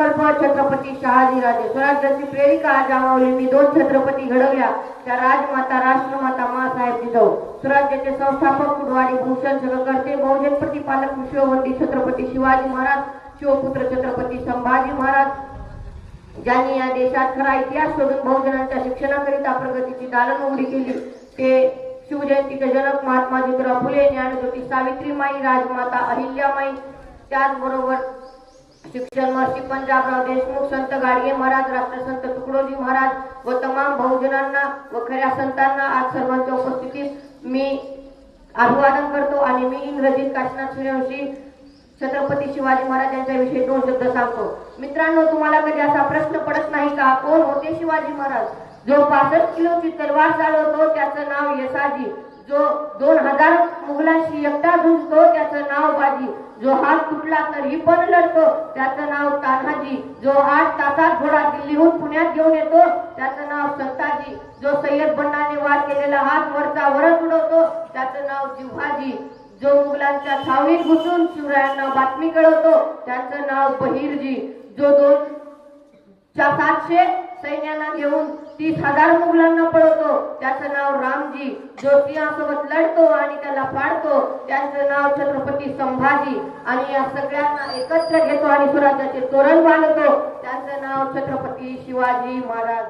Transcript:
संकल्प छत्रपती शहाजीराजे स्वराज्याची प्रेरिका जामावलींनी 2 छत्रपती घडवल्या, त्या राजमाता राष्ट्रमाता माँसाहेब जिजाऊ. स्वराज्याचे संस्थापक कुडवाडी भूषण सगळकर्ते बहुजन प्रतिपालक विश्ववंदी छत्रपती शिवाजी महाराज, शिवपुत्र छत्रपती संभाजी महाराज, ज्यांनी या देशात खरा इतिहास शोधून बहुजनांच्या शिक्षणाकरिता प्रगतीची दालनउघडी केली, ते शिवजयंतीचे जनक महात्मा ज्योतिराव फुले, ज्ञानज्योती सावित्रीमाई, राजमाता अहिल्यामाई, त्याचबरोबर शिक्षण महर्षी पंजाबराव देशमुख, संत गाडगे महाराज, राष्ट्रसंत तुकडोजी महाराज व तमाम बहुजनांना व खऱ्या संतांना आज सर्वांच्या उपस्थितीत मी अभिवादन करतो आणि मी इंग्रजीत काशीनाथ सूर्यवंशी छत्रपती शिवाजी महाराज यांच्याविषयी 2 शब्द सांगतो. मित्रांनो, तुम्हाला कधी असा प्रश्न पडत नाही का, कोण होते शिवाजी महाराज? जो 65 किलोची तलवार चालवतो त्याचं नाव यसाजी, जो 2000 मुघलांशी एकटा झुंजतो त्याचं नाव बाजी, जो हात तुटला तरी पण लढतो त्याचं नाव तान्हाजी, जो 8 तासात घोडा दिल्लीहून पुण्यात घेऊन येतो त्याचं नाव संताजी, जो सय्यद बंडाने वार केलेला हात वरचा वरच उडवतो त्याचं नाव जिव्हाजी, जो मुघलांच्या छावणीत घुसून शिवरायांना बातमी कळवतो त्याचं नाव बहिरजी, जो 700 सैन्यांना घेऊन 30,000 मुघलांना पळवतो त्याचं नाव रामजी, जो सिंहासोबत लढतो आणि त्याला फाडतो त्याचं नाव छत्रपती संभाजी, आणि या सगळ्यांना एकत्र घेतो आणि स्वराज्याचे तोरण बांधतो त्याचं नाव छत्रपती शिवाजी महाराज.